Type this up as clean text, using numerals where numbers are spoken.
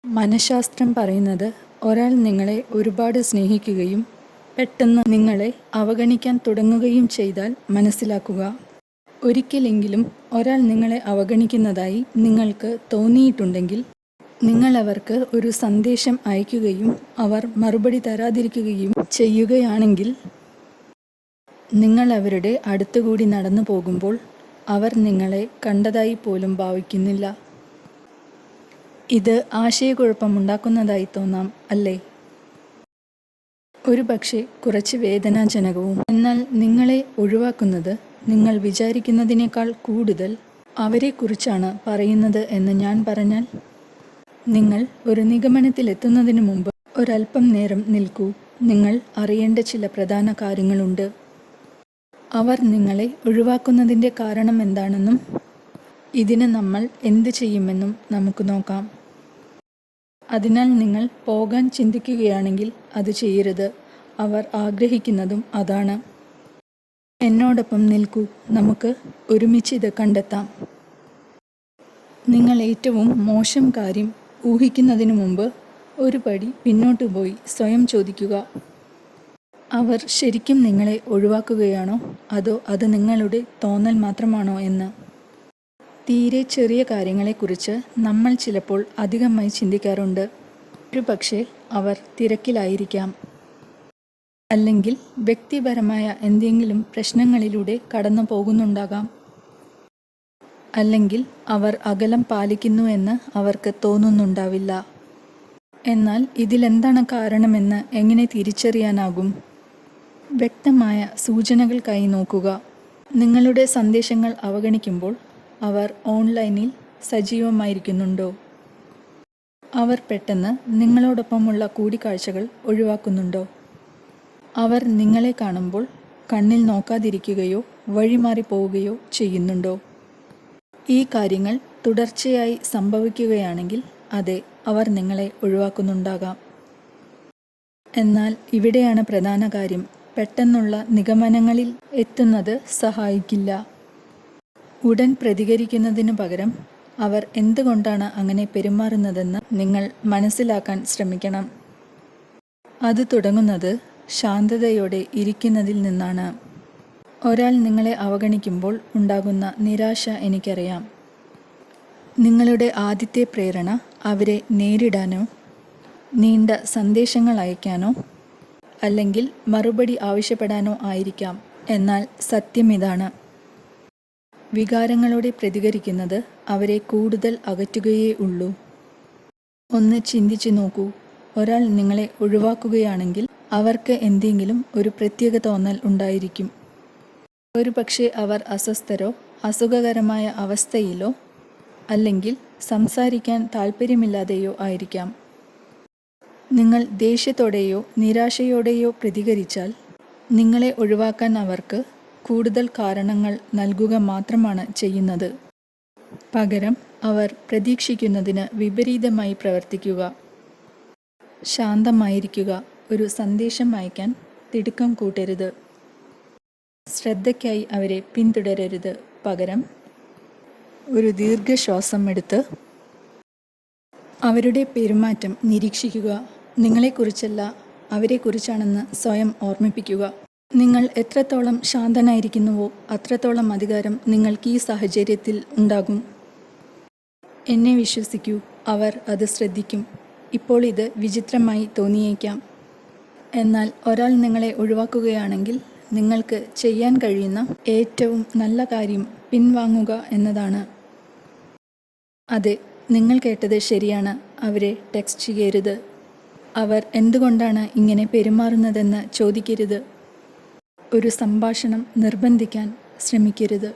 മനഃശാസ്ത്രം പറയുന്നത് ഒരാൾ നിങ്ങളെ ഒരുപാട് സ്നേഹിക്കുകയും പെട്ടെന്ന് നിങ്ങളെ അവഗണിക്കാൻ തുടങ്ങുകയും ചെയ്താൽ മനസ്സിലാക്കുക. ഒരിക്കലെങ്കിലും ഒരാൾ നിങ്ങളെ അവഗണിക്കുന്നതായി നിങ്ങൾക്ക് തോന്നിയിട്ടുണ്ടെങ്കിൽ നിങ്ങൾ അവർക്ക് ഒരു സന്ദേശം അയക്കുകയും അവർ മറുപടി തരാതിരിക്കുകയും ചെയ്യുകയാണെങ്കിൽ നിങ്ങൾ അവരുടെ അടുത്തുകൂടി നടന്നു പോകുമ്പോൾ അവർ നിങ്ങളെ കണ്ടതായി പോലും ഭാവിക്കുന്നില്ല. ഇത് ആശയക്കുഴപ്പമുണ്ടാക്കുന്നതായി തോന്നാം, അല്ലേ? ഒരു പക്ഷേ കുറച്ച് വേദനാജനകവും. എന്നാൽ നിങ്ങളെ ഒഴിവാക്കുന്നത് നിങ്ങൾ വിചാരിക്കുന്നതിനേക്കാൾ കൂടുതൽ അവരെക്കുറിച്ചാണ് പറയുന്നത് എന്ന് ഞാൻ പറഞ്ഞാൽ, നിങ്ങൾ ഒരു നിഗമനത്തിലെത്തുന്നതിന് മുമ്പ് ഒരല്പം നേരം നിൽക്കൂ. നിങ്ങൾ അറിയേണ്ട ചില പ്രധാന കാര്യങ്ങളുണ്ട്. അവർ നിങ്ങളെ ഒഴിവാക്കുന്നതിൻ്റെ കാരണം എന്താണെന്നും ഇതിന് നമ്മൾ എന്ത് ചെയ്യുമെന്നും നമുക്ക് നോക്കാം. അതിനാൽ നിങ്ങൾ പോകാൻ ചിന്തിക്കുകയാണെങ്കിൽ അത് ചെയ്യരുത്. അവർ ആഗ്രഹിക്കുന്നതും അതാണ്. എന്നോടൊപ്പം നിൽക്കൂ, നമുക്ക് ഒരുമിച്ച് ഇത് കണ്ടെത്താം. നിങ്ങൾ ഏറ്റവും മോശം കാര്യം ഊഹിക്കുന്നതിനു മുമ്പ് ഒരു പടി പിന്നോട്ട് പോയി സ്വയം ചോദിക്കുക, അവർ ശരിക്കും നിങ്ങളെ ഒഴിവാക്കുകയാണോ അതോ അത് നിങ്ങളുടെ തോന്നൽ മാത്രമാണോ എന്ന്. തീരെ ചെറിയ കാര്യങ്ങളെക്കുറിച്ച് നമ്മൾ ചിലപ്പോൾ അധികമായി ചിന്തിക്കാറുണ്ട്. ഒരുപക്ഷെ അവർ തിരക്കിലായിരിക്കാം, അല്ലെങ്കിൽ വ്യക്തിപരമായ എന്തെങ്കിലും പ്രശ്നങ്ങളിലൂടെ കടന്നു പോകുന്നുണ്ടാകാം, അല്ലെങ്കിൽ അവർ അകലം പാലിക്കുന്നുവെന്ന് അവർക്ക് തോന്നുന്നുണ്ടാവില്ല. എന്നാൽ ഇതിലെന്താണ് കാരണമെന്ന് എങ്ങനെ തിരിച്ചറിയാനാകും? വ്യക്തമായ സൂചനകൾക്കായി നോക്കുക. നിങ്ങളുടെ സന്ദേശങ്ങൾ അവഗണിക്കുമ്പോൾ അവർ ഓൺലൈനിൽ സജീവമായിരിക്കുന്നുണ്ടോ? അവർ പെട്ടെന്ന് നിങ്ങളോടൊപ്പമുള്ള കൂടിക്കാഴ്ചകൾ ഒഴിവാക്കുന്നുണ്ടോ? അവർ നിങ്ങളെ കാണുമ്പോൾ കണ്ണിൽ നോക്കാതിരിക്കുകയോ വഴിമാറിപ്പോവുകയോ ചെയ്യുന്നുണ്ടോ? ഈ കാര്യങ്ങൾ തുടർച്ചയായി സംഭവിക്കുകയാണെങ്കിൽ അതെ, അവർ നിങ്ങളെ ഒഴിവാക്കുന്നുണ്ടാകാം. എന്നാൽ ഇവിടെയാണ് പ്രധാന കാര്യം. പെട്ടെന്നുള്ള നിഗമനങ്ങളിൽ എത്തുന്നത് സഹായിക്കില്ല. ഉടൻ പ്രതികരിക്കുന്നതിനു പകരം അവർ എന്തുകൊണ്ടാണ് അങ്ങനെ പെരുമാറുന്നതെന്ന് നിങ്ങൾ മനസ്സിലാക്കാൻ ശ്രമിക്കണം. അത് തുടങ്ങുന്നത് ശാന്തതയോടെ ഇരിക്കുന്നതിൽ നിന്നാണ്. ഒരാൾ നിങ്ങളെ അവഗണിക്കുമ്പോൾ ഉണ്ടാകുന്ന നിരാശ എനിക്കറിയാം. നിങ്ങളുടെ ആദ്യത്തെ പ്രേരണ അവരെ നേരിടാനോ നീണ്ട സന്ദേശങ്ങൾ അയക്കാനോ അല്ലെങ്കിൽ മറുപടി ആവശ്യപ്പെടാനോ ആയിരിക്കാം. എന്നാൽ സത്യം ഇതാണ്, വികാരങ്ങളോടെ പ്രതികരിക്കുന്നത് അവരെ കൂടുതൽ അകറ്റുകയേ ഉള്ളൂ. ഒന്ന് ചിന്തിച്ചു നോക്കൂ, ഒരാൾ നിങ്ങളെ ഒഴിവാക്കുകയാണെങ്കിൽ അവർക്ക് എന്തെങ്കിലും ഒരു പ്രത്യേക തോന്നൽ ഉണ്ടായിരിക്കും. ഒരുപക്ഷെ അവർ അസ്വസ്ഥരോ അസുഖകരമായ അവസ്ഥയിലോ അല്ലെങ്കിൽ സംസാരിക്കാൻ താല്പര്യമില്ലാതെയോ ആയിരിക്കാം. നിങ്ങൾ ദേഷ്യത്തോടെയോ നിരാശയോടെയോ പ്രതികരിച്ചാൽ നിങ്ങളെ ഒഴിവാക്കാൻ അവർക്ക് കൂടുതൽ കാരണങ്ങൾ നൽകുക മാത്രമാണ് ചെയ്യുന്നത്. പകരം അവർ പ്രതീക്ഷിക്കുന്നതിന് വിപരീതമായി പ്രവർത്തിക്കുക. ശാന്തമായിരിക്കുക. ഒരു സന്ദേശം അയക്കാൻ തിടുക്കം കൂട്ടരുത്. ശ്രദ്ധയ്ക്കായി അവരെ പിന്തുടരരുത്. പകരം ഒരു ദീർഘശ്വാസം എടുത്ത് അവരുടെ പെരുമാറ്റം നിരീക്ഷിക്കുക. നിങ്ങളെക്കുറിച്ചല്ല, അവരെക്കുറിച്ചാണെന്ന് സ്വയം ഓർമ്മിപ്പിക്കുക. നിങ്ങൾ എത്രത്തോളം ശാന്തനായിരിക്കുന്നുവോ അത്രത്തോളം അധികാരം നിങ്ങൾക്ക് ഈ സാഹചര്യത്തിൽ ഉണ്ടാകും. എന്നെ വിശ്വസിക്കൂ, അവർ അത് ശ്രദ്ധിക്കും. ഇപ്പോൾ ഇത് വിചിത്രമായി തോന്നിയേക്കാം, എന്നാൽ ഒരാൾ നിങ്ങളെ ഒഴിവാക്കുകയാണെങ്കിൽ നിങ്ങൾക്ക് ചെയ്യാൻ കഴിയുന്ന ഏറ്റവും നല്ല കാര്യം പിൻവാങ്ങുക എന്നതാണ്. അതെ, നിങ്ങൾ കേട്ടത് ശരിയാണ്. അവരെ ടെക്സ്റ്റ് ചെയ്യരുത്. അവർ എന്തുകൊണ്ടാണ് ഇങ്ങനെ പെരുമാറുന്നതെന്ന് ചോദിക്കരുത്. ഒരു സംഭാഷണം നിർബന്ധിക്കാൻ ശ്രമിക്കരുത്.